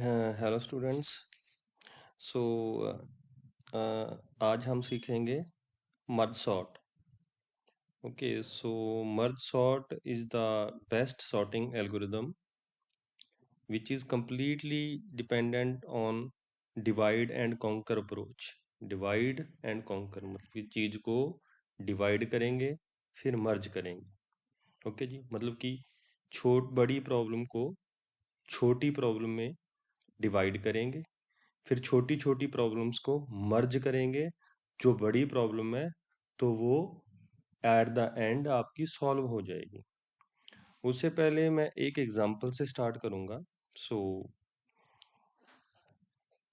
Hello students. सो आज हम सीखेंगे मर्ज sort. Okay, so merge sort is the best sorting algorithm which is completely dependent on divide and conquer approach। Divide and conquer मतलब कि चीज को divide करेंगे फिर मर्ज करेंगे। ओके जी, मतलब कि बड़ी प्रॉब्लम को छोटी प्रॉब्लम में डिवाइड करेंगे, फिर छोटी छोटी प्रॉब्लम्स को मर्ज करेंगे जो बड़ी प्रॉब्लम है, तो वो एट द एंड आपकी सॉल्व हो जाएगी। उससे पहले मैं एक एग्जांपल से स्टार्ट करूंगा।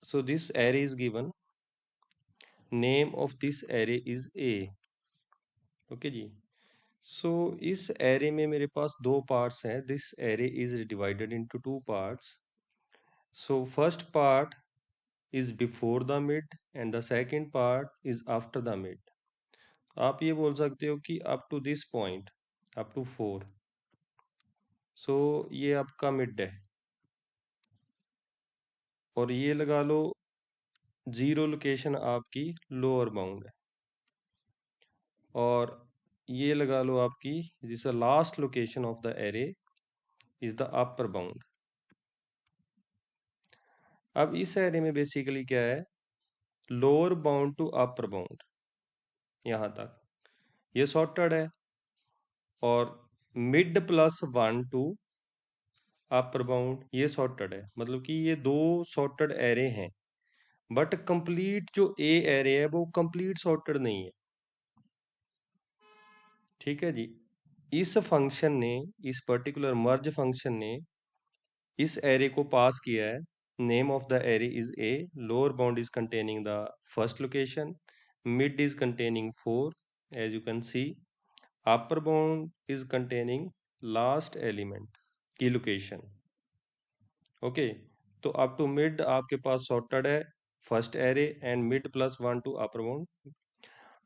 So this array is given, name of this array is A. Okay जी, सो इस एरे में मेरे पास दो पार्ट्स हैं। This array is divided into two parts. So first part is before the mid and the second part is after the mid। आप ये बोल सकते हो कि up to this point, up to 4। So ये आपका मिड है, और ये लगा लो 0 लोकेशन आपकी लोअर बाउंड है, और ये लगा लो आपकी जिस last location of the array is the upper bound. अब इस एरे में बेसिकली क्या है, lower bound to upper bound यहां तक ये सॉर्टेड है, और mid plus 1 to upper bound ये सॉर्टेड है। मतलब कि ये दो सॉर्टेड एरे हैं, बट कंप्लीट जो ए एरे है वो कंप्लीट सॉर्टेड नहीं है। ठीक है जी, इस फंक्शन ने, इस पर्टिकुलर मर्ज फंक्शन ने इस एरे को पास किया है। Name of the array is A, lower bound is containing the first location, mid is containing 4 as you can see, upper bound is containing last element की लोकेशन। ओके, तो up to mid आपके पास sorted है first array and mid plus 1 to upper bound.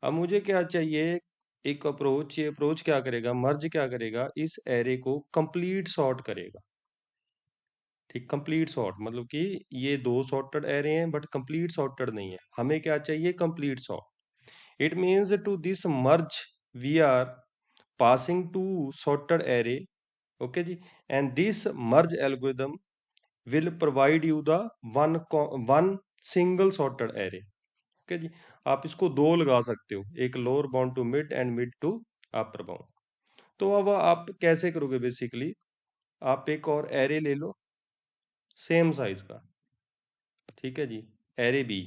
अब मुझे क्या चाहिए, एक अप्रोच। ये अप्रोच क्या करेगा, मर्ज क्या करेगा, इस एरे को कंप्लीट सॉर्ट करेगा। ठीक, कंप्लीट सॉर्ट मतलब कि ये दो सॉर्टेड एरे हैं बट कंप्लीट सॉर्टेड नहीं है। हमें क्या चाहिए, complete sort. It means to this merge we are passing two sorted array. Okay जी, and this merge algorithm will provide you the one single sorted array। Okay जी, आप इसको दो लगा सकते हो, एक lower bound to mid and mid to upper bound. तो अब आप कैसे करोगे, बेसिकली आप एक और एरे ले लो सेम साइज का। ठीक है जी, एरे बी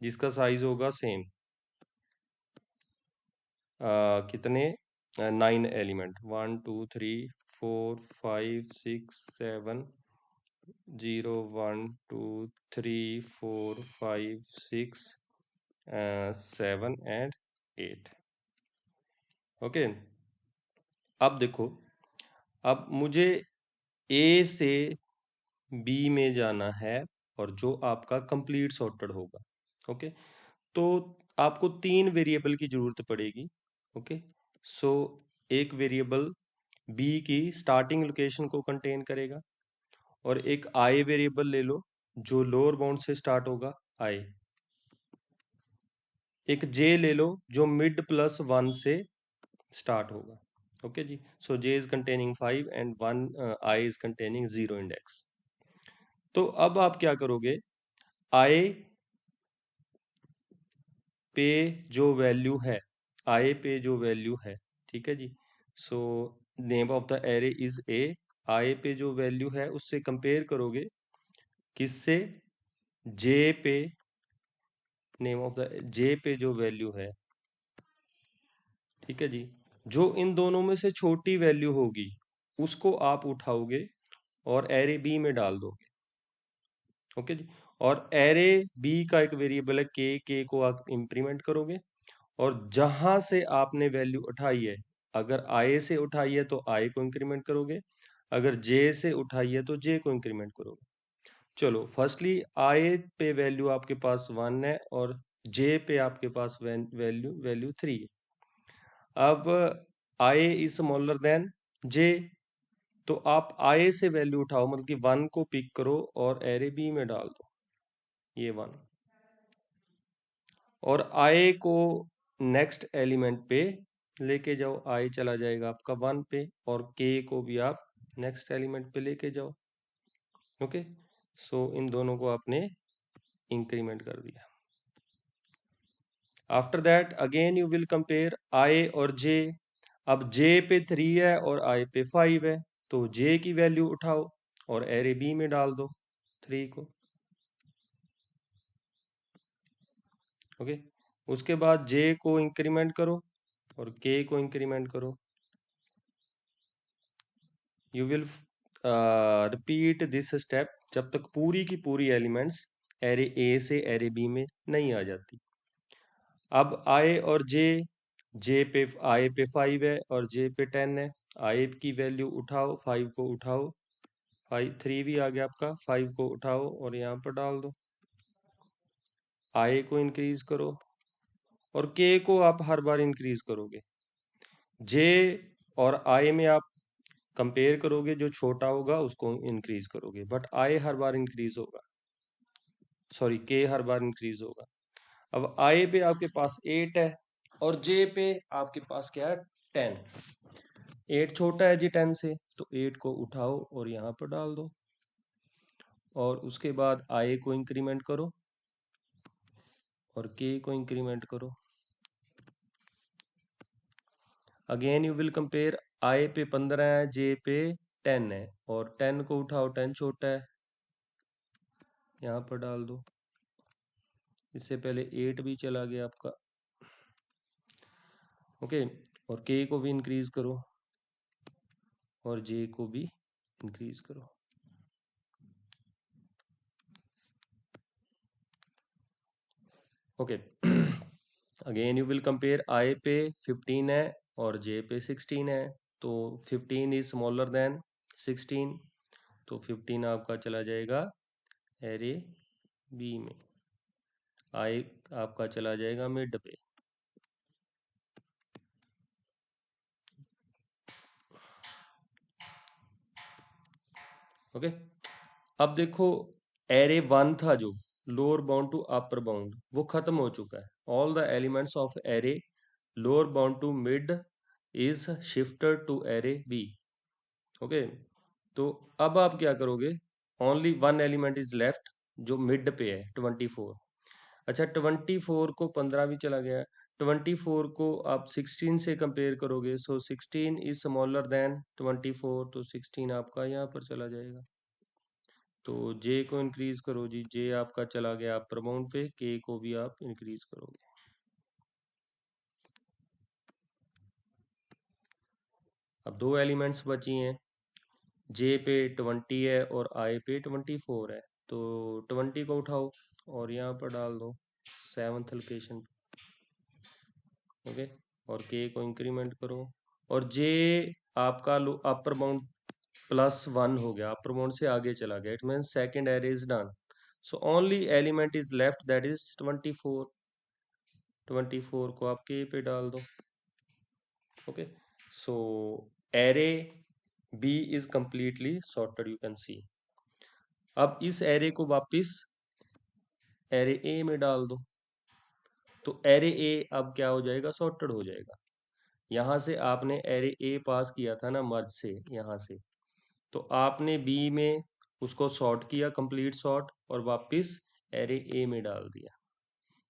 जिसका साइज होगा सेम, कितने 9 एलिमेंट, 1 2 3 4 5 6 7, 0 1 2 3 4 5 6 7 एंड 8। ओके, अब देखो, अब मुझे ए से बी में जाना है, और जो आपका कंप्लीट सॉर्टेड होगा। ओके, तो आपको 3 वेरिएबल की जरूरत पड़ेगी। ओके, सो एक वेरिएबल बी की स्टार्टिंग लोकेशन को कंटेन करेगा, और एक आई वेरिएबल ले लो जो लोअर बाउंड से स्टार्ट होगा आई, एक जे ले लो जो मिड प्लस 1 से स्टार्ट होगा। ओके जी, so J is containing 5 and 1 I is containing 0 index. तो अब आप क्या करोगे, आई पे जो वैल्यू है, आई पे जो वैल्यू है, ठीक है जी, so name of the array is A. I पे जो वैल्यू है उससे कंपेयर करोगे किससे, जे पे, नेम ऑफ द जे पे जो वैल्यू है। ठीक है जी, जो इन दोनों में से छोटी वैल्यू होगी उसको आप उठाओगे और एरे बी में डाल दोगे। ओके जी, और एरे बी का एक वेरिएबल है के को आप इंक्रीमेंट करोगे, और जहां से आपने वैल्यू उठाई है, अगर आई से उठाई है तो आई को इंक्रीमेंट करोगे, अगर जे से उठाई है तो जे को इंक्रीमेंट करोगे। चलो, फर्स्टली आई पे वैल्यू आपके पास 1 है, और जे पे आपके पास वैल्यू 3 है। अब आई इज स्मॉलर देन जे, तो आप आई से वैल्यू उठाओ, मतलब कि 1 को पिक करो और एरे बी में डाल दो, ये 1, और आई को नेक्स्ट एलिमेंट पे लेके जाओ, आई चला जाएगा आपका 1 पे, और के को भी आप नेक्स्ट एलिमेंट पे लेके जाओ। ओके, सो इन दोनों को आपने इंक्रीमेंट कर दिया। After that again you will compare आई और जे। अब जे पे 3 है और आई पे 5 है, तो जे की वैल्यू उठाओ और एरे बी में डाल दो 3 को। ओके, उसके बाद जे को इंक्रीमेंट करो और के को इंक्रीमेंट करो। You will repeat this step जब तक पूरी की पूरी एलिमेंट्स एरे ए से एरे बी में नहीं आ जाती। अब आई और जे पे आई पे 5 है और जे पे 10 है, आई की वैल्यू उठाओ, 5 को उठाओ, 3 भी आ गया आपका, 5 को उठाओ और यहाँ पर डाल दो, आई को इंक्रीज करो और के को आप हर बार इंक्रीज करोगे। जे और आई में आप कंपेयर करोगे, जो छोटा होगा उसको इंक्रीज करोगे, but I her bar increase होगा, सॉरी के हर बार इंक्रीज होगा। अब आई पे आपके पास 8 है और जे पे आपके पास क्या है, 10। 8 छोटा है जी 10 से, तो 8 को उठाओ और यहाँ पर डाल दो, और उसके बाद आई को इंक्रीमेंट करो और के को इंक्रीमेंट करो। Again you will compare, i पे 15 है, जे पे 10 है, और 10 को उठाओ, 10 छोटा है, यहाँ पर डाल दो। इससे पहले 8 भी चला गया आपका। ओके, और के को भी इंक्रीज करो और जे को भी इंक्रीज करो। Okay, again you will compare, i पे 15 है और जे पे 16 है, तो 15 इज स्मॉलर देन 16, तो 15 आपका चला जाएगा एरे बी में, आई आपका चला जाएगा मिड पे। ओके, अब देखो, एरे 1 था जो lower bound to upper bound, वो खत्म हो चुका है। All the elements of array lower bound to mid is shifted to array B. Okay, तो अब आप क्या करोगे, only one element is left जो मिड पे है, 24। अच्छा, 24 को 15 भी चला गया, 24 को आप 16 से कंपेयर करोगे, सो 16 इज स्मॉलर देन 24, तो 16 आपका यहाँ पर चला जाएगा। तो जे को इंक्रीज करो जी, जे आपका चला गया अपर बाउंड पे, के को भी आप इंक्रीज करोगे। अब दो एलिमेंट्स बची हैं, जे पे 20 है और आई पे 24 है, तो 20 को उठाओ और यहाँ पर डाल दो 7th लोकेशन। ओके, और के को इंक्रीमेंट करो, और जे आपका अपर बाउंड +1 हो गया, अपर बाउंड से आगे चला गया, it means second array is done. So only element is left that is 24। 24 को आप के पे डाल दो। Okay, so array B is completely sorted, you can see. अब इस एरे को वापस एरे ए में डाल दो, तो एरे ए अब क्या हो जाएगा, सॉर्टेड हो जाएगा। यहां से आपने एरे ए पास किया था ना मर्ज से, यहां से, तो आपने बी में उसको सॉर्ट किया, कंप्लीट सॉर्ट, और वापस एरे ए में डाल दिया।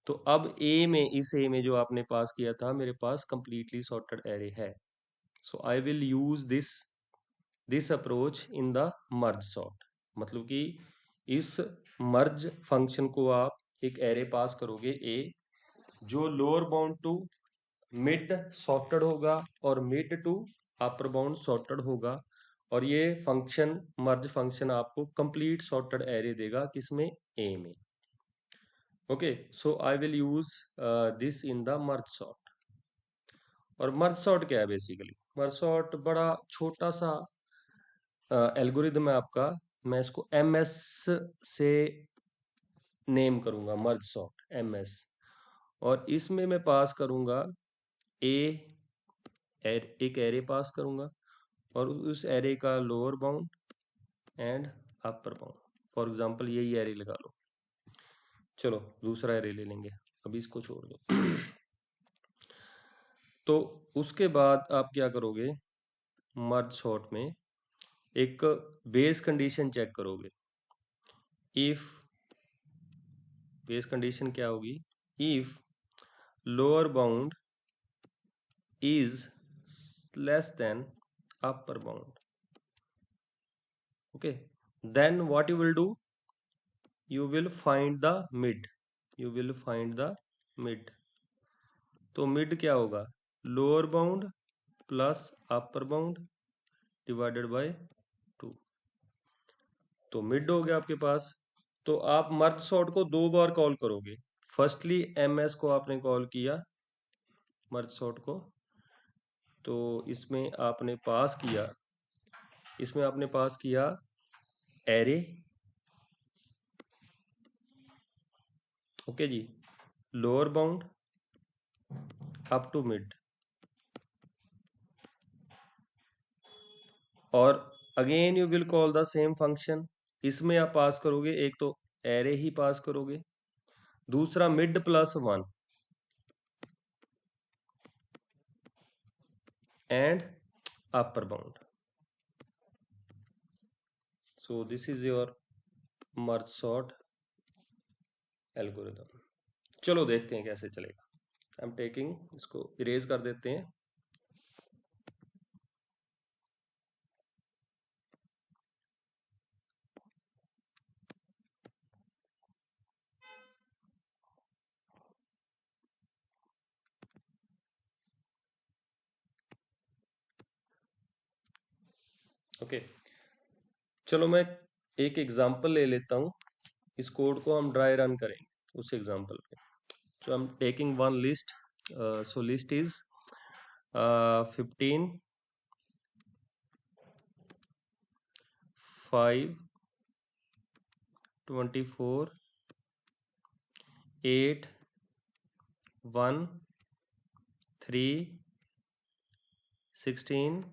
तो अब ए में, इस ए में जो आपने पास किया था, मेरे पास कंप्लीटली सॉर्टेड एरे है। So I will use this approach in the merge sort, मतलब कि इस मर्ज फंक्शन को आप एक एरे पास करोगे ए, जो lower bound to mid sorted होगा और mid to upper bound sorted होगा, और ये फंक्शन, मर्ज फंक्शन आपको कंप्लीट सॉर्टेड एरे देगा, किसमें, ए में। Okay, so I will use this in the merge sort. और मर्ज सॉर्ट क्या है, बेसिकली मर्ज सॉर्ट बड़ा छोटा सा एल्गोरिदम है आपका। मैं इसको एमएस से नेम करूंगा, मर्ज सॉर्ट एमएस, और इसमें मैं पास करूंगा ए, एक एरे पास करूंगा, और उस एरे का lower bound and upper bound. For example यही एरे लगा लो। चलो दूसरा एरे ले लेंगे, अभी इसको छोड़ दो। तो उसके बाद आप क्या करोगे, मर्ज सॉर्ट में एक बेस कंडीशन चेक करोगे। इफ बेस कंडीशन क्या होगी, if lower bound is less than upper bound, okay, then what you will do, you will find the mid, you will find the mid। तो mid क्या होगा, lower bound plus upper bound divided by 2। तो mid हो गया आपके पास। तो आप मर्ज sort को दो बार कॉल करोगे। फर्स्टली ms को आपने कॉल किया मर्ज सॉर्ट को, तो इसमें आपने पास किया एरे, ओके जी, lower bound up to mid, और again you will call the same function. इसमें आप पास करोगे, एक तो एरे ही पास करोगे, दूसरा mid plus 1 and upper bound. So this is your merge sort algorithm. चलो देखते हैं कैसे चलेगा। आई एम टेकिंग, इसको इरेज कर देते हैं। ओके चलो मैं एक एग्जांपल ले लेता हूं, इस कोड को हम ड्राई रन करेंगे उस एग्जांपल पे। So I'm taking one list. So list is 15, 5, 24, 8, 1, 3, 16,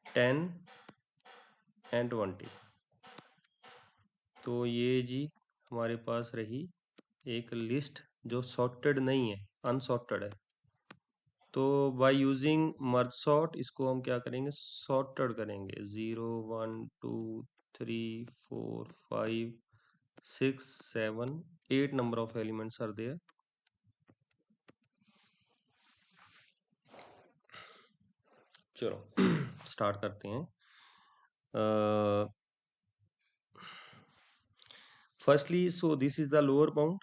10 and 20। तो ये जी हमारे पास रही एक लिस्ट जो सॉर्टेड नहीं है, अनसॉर्टेड है। तो बाय यूजिंग मर्ज सॉर्ट इसको हम क्या करेंगे, सॉर्टेड करेंगे। 0 1 2 3 4 5 6 7 8 number of elements are there. चलो स्टार्ट करते हैं। Firstly so this is the lower bound,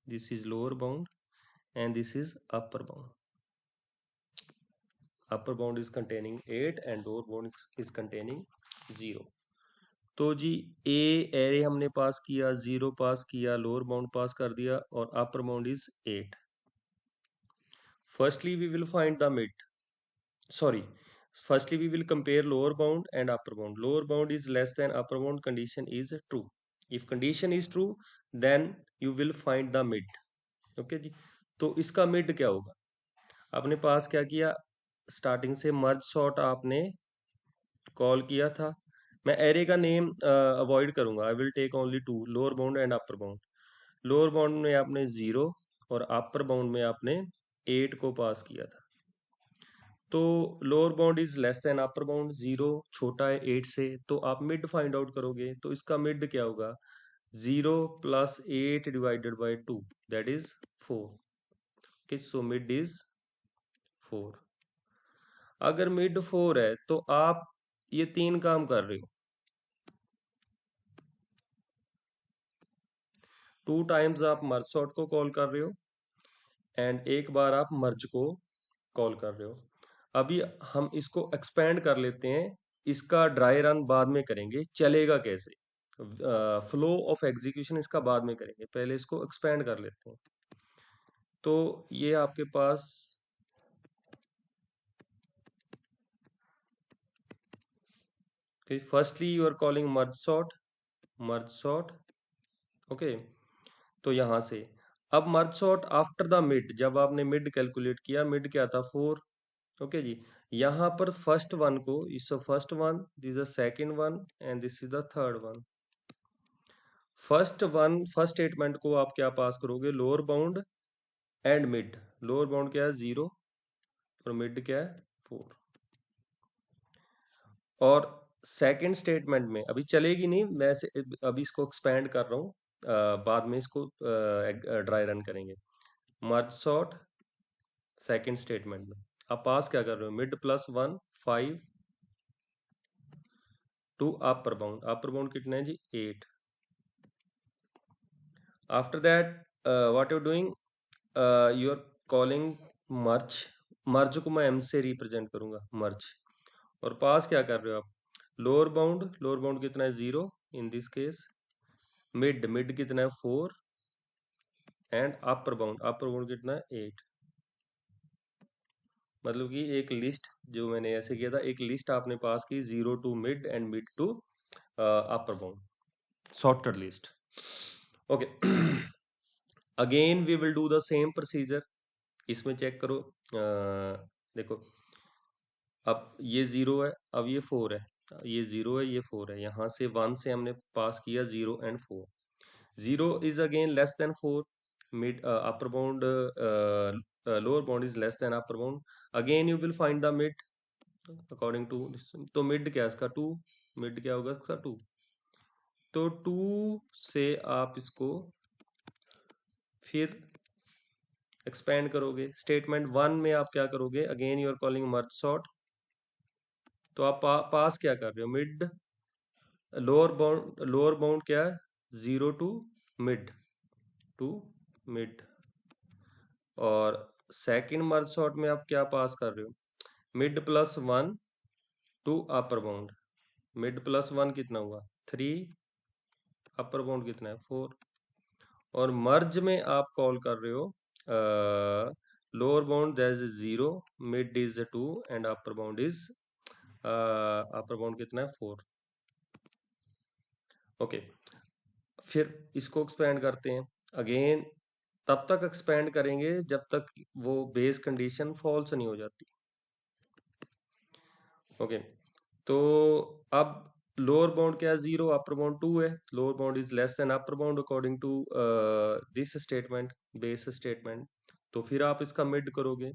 this is lower bound and this is upper bound. Upper bound is containing 8 and lower bound is containing 0। तो जी ए array हमने पास किया, 0 पास किया, lower bound पास कर दिया, और upper bound is 8। Firstly we will find the mid, sorry, firstly we will compare lower bound and upper bound। lower bound is less than upper bound, condition is true। if condition is true then you will find the mid, okay जी। तो इसका mid क्या होगा, आपने पास क्या किया, starting से merge sort आपने कॉल किया था। मैं एरे का नेम अवॉइड करूंगा, I will take only two, lower bound and upper bound. Lower bound में आपने 0 और अपर बाउंड में आपने 8 को पास किया था। तो lower bound is less than upper bound, 0 छोटा है 8 से, तो आप मिड फाइंड आउट करोगे। तो इसका मिड क्या होगा, 0 plus 8 divided by 2 that is 4। Okay so mid is 4। अगर मिड 4 है तो आप ये 3 काम कर रहे हो, 2 टाइम्स आप मर्ज सॉर्ट को कॉल कर रहे हो एंड एक बार आप मर्ज को कॉल कर रहे हो। अभी हम इसको एक्सपेंड कर लेते हैं, इसका ड्राई रन बाद में करेंगे, चलेगा कैसे, फ्लो ऑफ एग्जीक्यूशन इसका बाद में करेंगे, पहले इसको एक्सपेंड कर लेते हैं। तो ये आपके पास firstly you are calling merge sort, okay. तो यहां से अब merge sort after the mid, जब आपने मिड कैलकुलेट किया, मिड क्या था 4, ओके जी। यहाँ पर फर्स्ट वन को, इस first one, this the second one and this is the third one. First statement को आप क्या पास करोगे, lower bound and mid. Lower bound क्या है 0 और मिड क्या है 4। और सेकंड स्टेटमेंट में अभी चलेगी नहीं, मैं अभी इसको एक्सपेंड कर रहा हूँ, बाद में इसको ड्राई रन करेंगे। मर्ज सॉर्ट सेकंड स्टेटमेंट में आप पास क्या कर रहे हो, mid plus 1 5 to upper bound. Upper bound कितना है जी 8। After that what you doing, you are calling merge. Merge को मैं एम से रिप्रेजेंट करूंगा, मर्ज। और पास क्या कर रहे हो आप, लोअर बाउंड। लोअर बाउंड कितना है 0 in this case. Mid, mid कितना है 4 and upper bound, upper bound कितना है 8। मतलब कि एक लिस्ट जो मैंने ऐसे किया था, एक लिस्ट आपने पास की 0 to mid and mid to upper bound, sorted list. Okay, again we will do the same procedure. इसमें चेक करो, देखो अब ये 0 है, अब ये 4 है, ये 0 है, ये 4 है, यहाँ से 1 से हमने पास किया 0 and 4। 0 is again less than 4, mid upper bound lower bound is less than upper bound. Again you will find the mid according to this। तो mid क्या है इसका 2, mid क्या होगा इसका 2। तो 2 से आप इसको फिर एक्सपेंड करोगे। स्टेटमेंट 1 में आप क्या करोगे, again you are calling merge sort. तो आप पास क्या कर रहे हो, मिड। लोअर बाउंड क्या है 0 टू मिड, टू मिड। और सेकंड मर्ज सॉर्ट में आप क्या पास कर रहे हो, mid plus 1 to upper bound. Mid plus 1 कितना हुआ 3, अपर बाउंड कितना है 4। और मर्ज में आप कॉल कर रहे हो lower bound that is 0, mid is 2 and upper bound is upper bound कितना है 4। ओके, फिर इसको एक्सपेंड करते हैं अगेन। तब तक एक्सपेंड करेंगे जब तक वो बेस कंडीशन फॉल्स नहीं हो जाती। ओके, तो अब लोअर बाउंड क्या है 0, अपर बाउंड 2 है। Lower bound is less than upper bound according to this statement, base statement. तो फिर आप इसका मिड करोगे,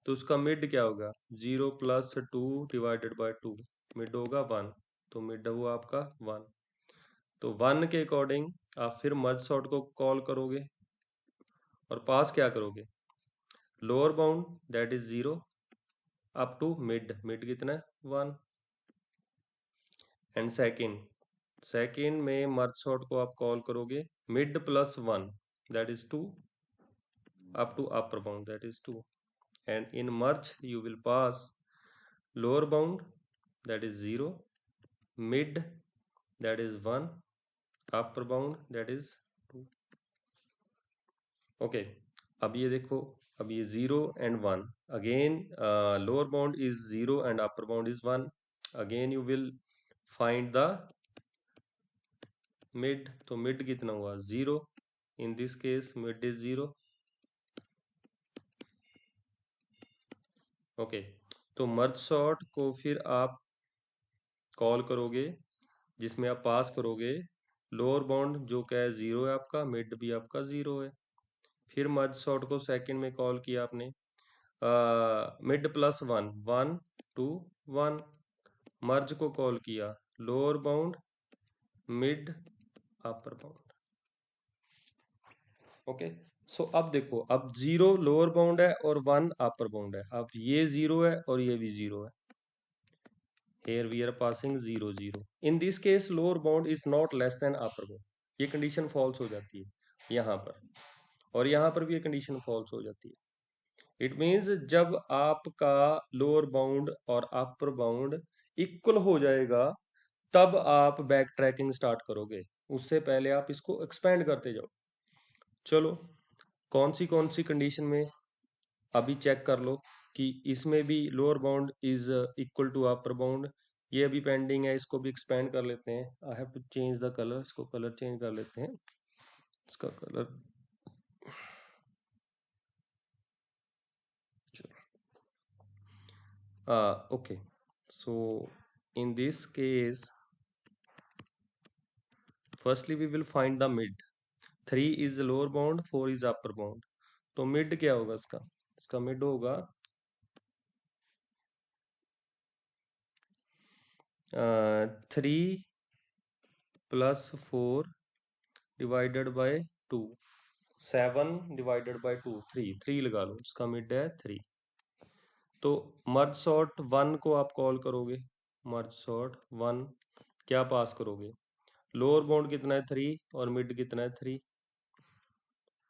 तो उसका मिड क्या होगा 0 प्लस 2 डिवाइडेड बाय 2, मिड होगा 1। तो मिड हुआ आपका 1। तो 1 के अकॉर्डिंग आप फिर मर्ज सॉर्ट को कॉल करोगे और पास क्या करोगे, lower bound that is 0 up to mid, mid कितना है 1। एंड सेकेंड में मर्ज सॉर्ट को आप कॉल करोगे mid plus 1 that is 2 up to upper bound that is 2। And in merge you will pass lower bound that is 0, mid that is 1, upper bound that is 2। Okay, अब ये देखो, अब ये 0 and 1 again, lower bound is 0 and upper bound is 1। Again you will find the mid. तो mid कितना हुआ 0, in this case mid is 0। Okay, तो मर्ज sort को फिर आप कॉल करोगे जिसमें आप पास करोगे लोअर बाउंड जो क्या है 0 है आपका, मिड भी आपका 0 है। फिर मर्ज सॉर्ट को सेकंड में कॉल किया आपने, मिड प्लस 1 1 2 1। मर्ज को कॉल किया lower bound mid upper bound. Okay, so अब देखो, अब 0 लोअर बाउंड है और 1 अपर बाउंड है। अब ये 0 है और ये भी 0 है। Here we are passing 0 0। In this case lower bound is not less than upper bound। ये कंडीशन फॉल्स हो जाती है यहाँ पर, और यहाँ पर भी ये कंडीशन फॉल्स हो जाती है। इट मीन्स जब आपका लोअर बाउंड और अपर बाउंड इक्वल हो जाएगा तब आप बैक ट्रैकिंग स्टार्ट करोगे, उससे पहले आप इसको एक्सपेंड करते जाओ। चलो, कौन सी कंडीशन में अभी चेक कर लो कि इसमें भी lower bound is equal to upper bound. ये अभी पेंडिंग है, इसको भी एक्सपेंड कर लेते हैं। I have to change the colour, इसको कलर चेंज कर लेते हैं, इसका colour. Okay, so in this case, firstly we will find the mid. 3 is lower bound, 4 is upper bound. तो mid क्या होगा इसका mid होगा 3 plus 4 divided by 2, 7 divided by 2, 3 लगा लो, इसका मिड है 3। तो मर्ज सॉर्ट 1 को आप कॉल करोगे, मर्ज सॉर्ट 1 क्या पास करोगे, लोअर बाउंड कितना है 3 और मिड कितना है 3,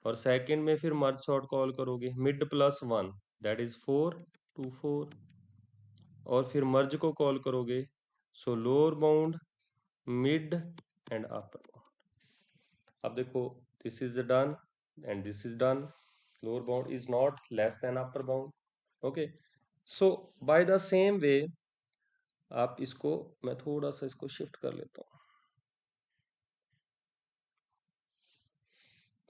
और सेकंड में फिर मर्ज सॉर्ट कॉल करोगे, mid plus 1 that is 4 to 4, और फिर मर्ज को कॉल करोगे, so lower bound mid and upper bound. अब देखो this is done and this is done, lower bound is not less than upper bound. Okay, so by the same way आप इसको, मैं थोड़ा सा इसको शिफ्ट कर लेता हूँ,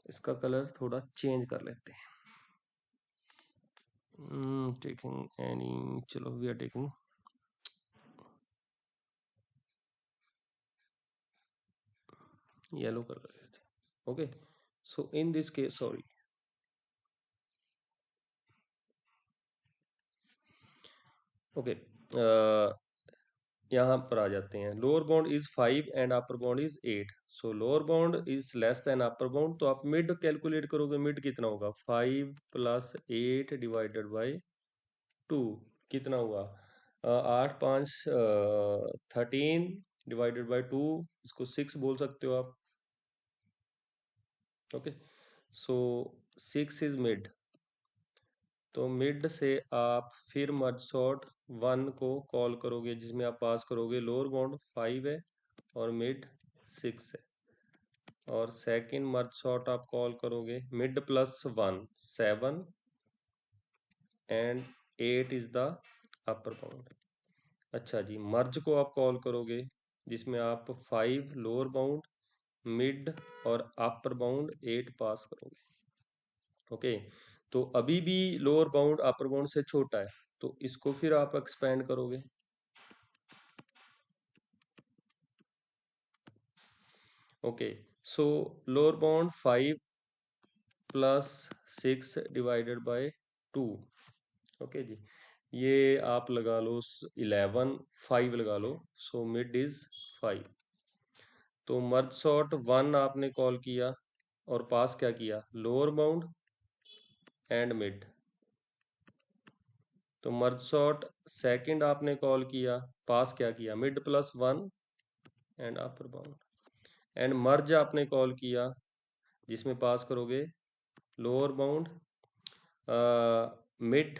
इसका कलर थोड़ा चेंज कर लेते हैं। टेकिंग एनी, चलो वी आर टेकिंग येलो कर लेते हैं। Okay, so in this case, sorry, okay, यहाँ पर आ जाते हैं, lower bound is 5 and upper bound is 8, so lower bound is less than upper bound, तो आप मिड कैलकुलेट करोगे, मिड कितना होगा 5 प्लस 8 डिवाइडेड बाई 2, कितना हुआ 8 5 13 डिवाइडेड बाई 2, इसको 6 बोल सकते हो आप। ओके, सो 6 इज मिड, तो मिड से आप फिर मर्ज सॉर्ट 1 को कॉल करोगे, जिसमें आप पास करोगे लोअर बाउंड 5 है और मिड 6 है, और सेकंड मर्ज सॉर्ट आप कॉल करोगे, mid plus 1 7 and 8 is the upper bound. अच्छा जी, मर्ज को आप कॉल करोगे, जिसमें आप 5 लोअर बाउंड मिड और अपर बाउंड 8 पास करोगे। ओके, तो अभी भी लोअर बाउंड अपर बाउंड से छोटा है, तो इसको फिर आप एक्सपेंड करोगे। Okay, so lower bound 5 plus 6 divided by 2। Okay जी, ये आप लगा लो 11 5 लगा लो, सो मिड इज 5। तो मर्ज सॉर्ट 1 आपने कॉल किया और पास क्या किया, लोअर बाउंड एंड मिड। तो मर्ज सॉर्ट सेकंड आपने कॉल किया, पास क्या किया, mid plus 1 and upper bound, and merge आपने कॉल किया, जिसमें पास करोगे lower bound mid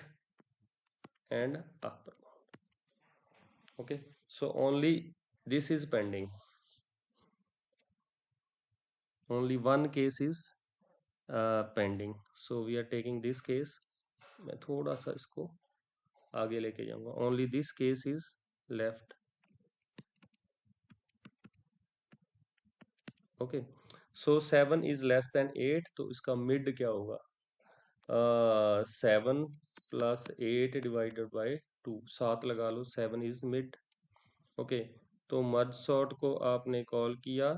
and upper bound. Okay, so only this is pending, only one case is pending, so we are taking this case, मैं थोड़ा सा इसको आगे लेके जाऊंगा, only this case is left। Okay, so 7 is less then 8, तो इसका mid क्या होगा 7 प्लस 8 डिवाइडेड बाई 2, 7 लगा लो, 7 इज मिड। ओके, तो मर्ज सॉर्ट को आपने कॉल किया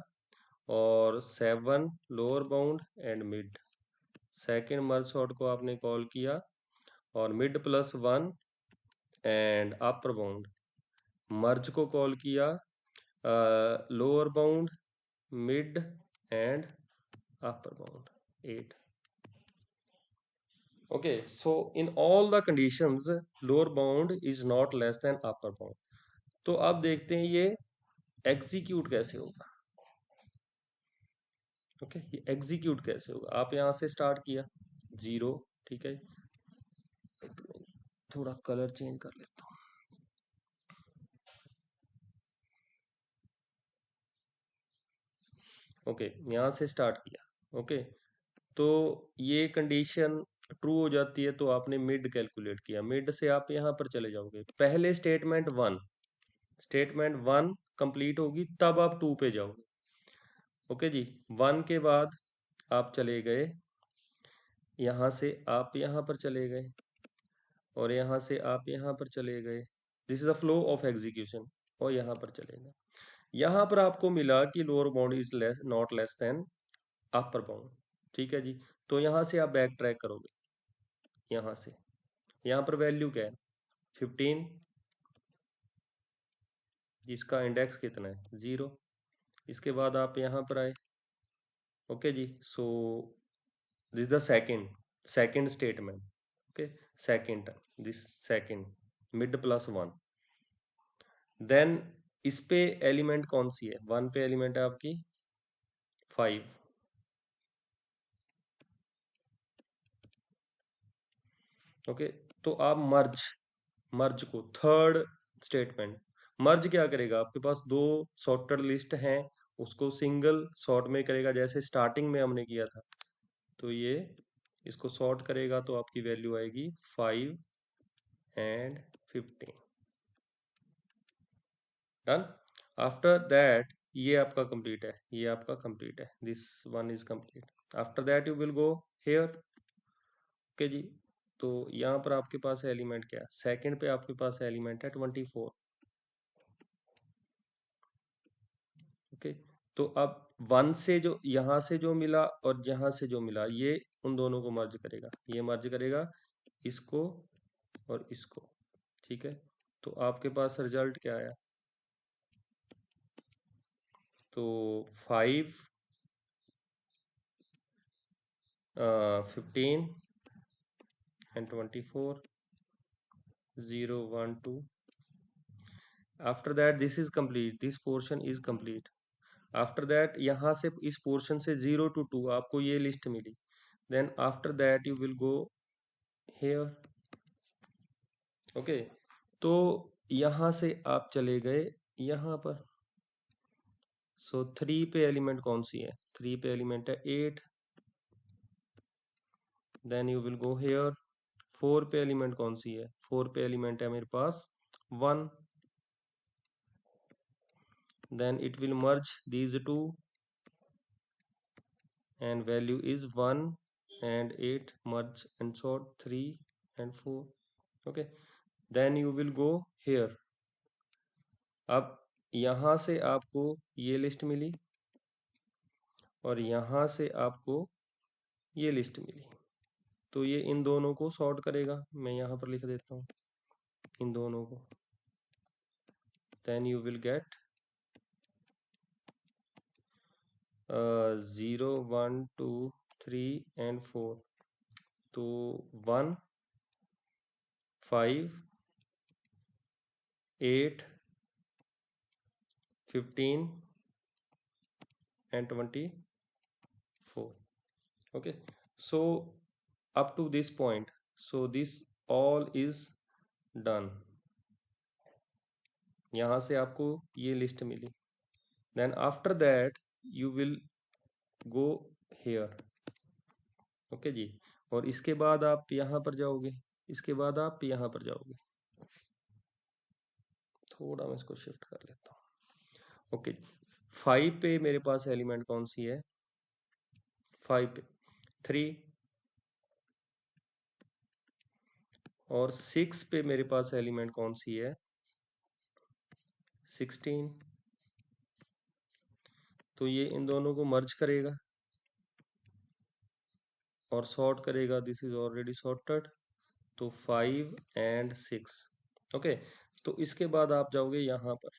और 7 lower bound and mid, second merge sort को आपने कॉल किया और mid plus 1 and upper bound, merge को कॉल किया lower bound mid and upper bound 8। okay, so in all the conditions lower bound is not less than upper bound। तो अब देखते हैं ये एग्जीक्यूट कैसे होगा। ओके, ये एग्जीक्यूट कैसे होगा, आप यहां से स्टार्ट किया 0, ठीक है, थोड़ा कलर चेंज कर लेता हूँ। ओके, यहां से स्टार्ट किया। ओके, तो ये कंडीशन ट्रू हो जाती है, तो आपने मिड कैलकुलेट किया, मिड से आप यहां पर चले जाओगे, पहले स्टेटमेंट वन कंप्लीट होगी तब आप 2 पे जाओगे। ओके जी, 1 के बाद आप चले गए, यहां से आप यहां पर चले गए, और यहाँ से आप यहाँ पर चले गए, this is the flow of execution, और यहाँ पर चले गए। यहाँ पर आपको मिला कि lower bound is less not less than upper bound, ठीक है जी। तो यहाँ से आप बैक ट्रैक करोगे, यहाँ से यहाँ पर वैल्यू क्या है 15, जिसका इंडेक्स कितना है 0। इसके बाद आप यहाँ पर आए, ओके जी। So this the second statement, okay, second, this second mid plus 1, then इस पे एलिमेंट कौन सी है, 1 पे एलिमेंट है आपकी 5, ओके। तो आप मर्ज को थर्ड स्टेटमेंट, मर्ज क्या करेगा, आपके पास दो सॉर्टेड लिस्ट हैं, उसको सिंगल सॉर्ट में करेगा, जैसे स्टार्टिंग में हमने किया था। तो ये इसको सॉर्ट करेगा तो आपकी वैल्यू आएगी 5 एंड 15, डन। आफ्टर दैट ये आपका कंप्लीट है, ये आपका कंप्लीट है, this one is complete. After that you will go here, okay जी। तो यहाँ पर आपके पास एलिमेंट क्या है, सेकंड पे आपके पास एलिमेंट है 24, ओके। तो अब 1 से जो यहाँ से जो मिला और यहाँ से जो मिला, ये उन दोनों को मर्ज करेगा, ये मर्ज करेगा इसको और इसको, ठीक है। तो आपके पास रिजल्ट क्या आया, तो 5 15 and 24 0 1 2। After that this is complete, this portion is complete. After that यहाँ से इस पोर्शन से 0 to 2 आपको ये लिस्ट मिली, then after that you will go here, okay. तो यहाँ से आप चले गए यहाँ पर, सो 3 पे एलिमेंट कौन सी है, 3 पे एलिमेंट है 8, then you will go here. 4 पे एलिमेंट कौन सी है, 4 पे एलिमेंट है मेरे पास 1, then it will merge these two and value is 1 and 8, merge and sort 3 and 4, okay। then you will go here। अब यहाँ से आपको ये लिस्ट मिली और यहाँ से आपको ये लिस्ट मिली, तो ये इन दोनों को सॉर्ट करेगा, मैं यहाँ पर लिख देता हूँ इन दोनों को, then you will get 0 1 2 3 and 4। तो 1 5 8 15 and 24, okay। So up to this point, so this all is done। यहाँ से आपको ये लिस्ट मिली, then after that you will go here, okay जी। और इसके बाद आप यहाँ पर जाओगे, इसके बाद आप यहाँ पर जाओगे, थोड़ा मैं इसको शिफ्ट कर लेता हूँ, ओके। 5 पे मेरे पास एलिमेंट कौन सी है, 5 पे 3, और 6 पे मेरे पास एलिमेंट कौन सी है 16। तो ये इन दोनों को मर्ज करेगा और सॉर्ट करेगा, दिस इज ऑलरेडी सॉर्टेड, तो 5 and 6, ओके। तो इसके बाद आप जाओगे यहाँ पर,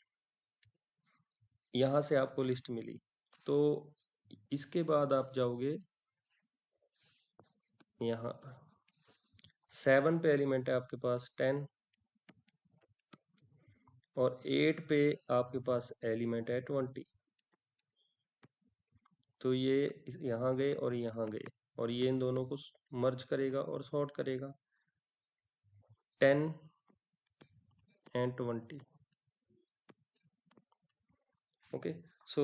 यहाँ से आपको लिस्ट मिली, तो इसके बाद आप जाओगे यहाँ पर, 7 पे एलिमेंट है आपके पास 10, और 8 पे आपके पास एलिमेंट है 20। तो ये यहाँ गए और यहाँ गए, और ये इन दोनों को मर्ज करेगा और सॉर्ट करेगा, 10 and 20, okay. So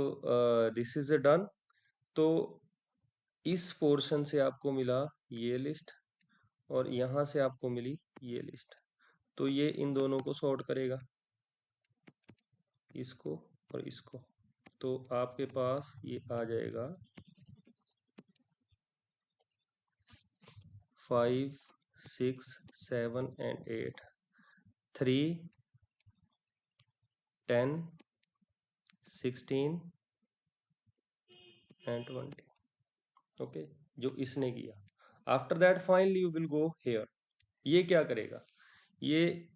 this is done. तो इस पोर्शन से आपको मिला ये लिस्ट और यहाँ से आपको मिली ये लिस्ट, तो ये इन दोनों को सॉर्ट करेगा, इसको और इसको, तो आपके पास ये आ जाएगा 5 6, 7 and 8, 3, 10, 16 and 20. ओके, जो इसने किया। After that finally you will go hair. ये क्या करेगा, ये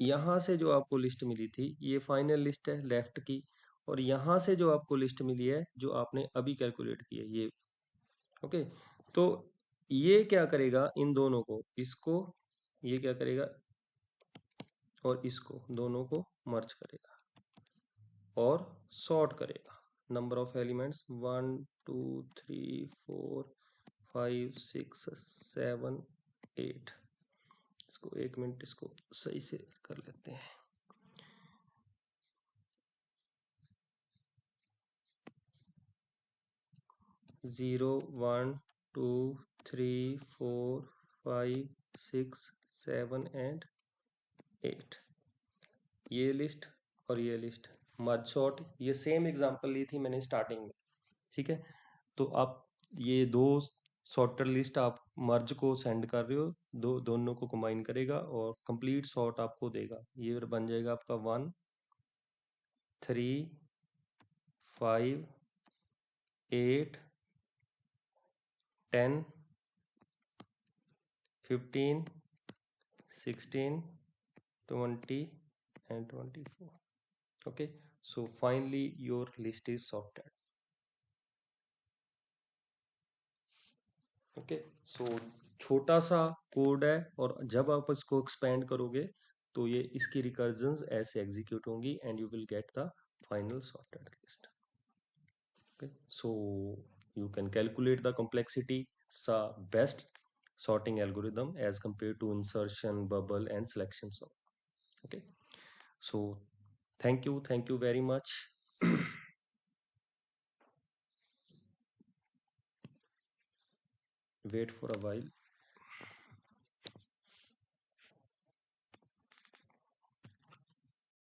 यहां से जो आपको लिस्ट मिली थी ये फाइनल लिस्ट है लेफ्ट की, और यहां से जो आपको लिस्ट मिली है जो आपने अभी कैलकुलेट की है ये। ओके, तो ये क्या करेगा, इन दोनों को, इसको, ये क्या करेगा और इसको दोनों को मर्ज करेगा और सॉर्ट करेगा। Number of elements 1 2 3 4 5 6 7 8। इसको 1 मिनट इसको सही से कर लेते हैं। 0 1 2 3 4 5 6 7 एंड 8। ये लिस्ट और ये लिस्ट मर्ज सॉर्ट, ये सेम एग्जांपल ली थी मैंने स्टार्टिंग में। ठीक है, तो आप ये दो सॉर्टर लिस्ट आप मर्ज को सेंड कर रहे हो, दोनों को कंबाइन करेगा और कंप्लीट सॉर्ट आपको देगा। ये बन जाएगा आपका 1 3 5 8 10 15 16 20 and 24. Okay, so finally your list is sorted. Okay, so छोटा सा कोड है, और जब आप इसको एक्सपेंड करोगे तो ये इसकी रिकर्जन्स ऐसे एग्जीक्यूट होंगी and you will get the final sorted list. Okay, so you can calculate the complexity sa best sorting algorithm as compared to insertion, bubble and selection sort. Okay, so thank you very much. Wait for a while.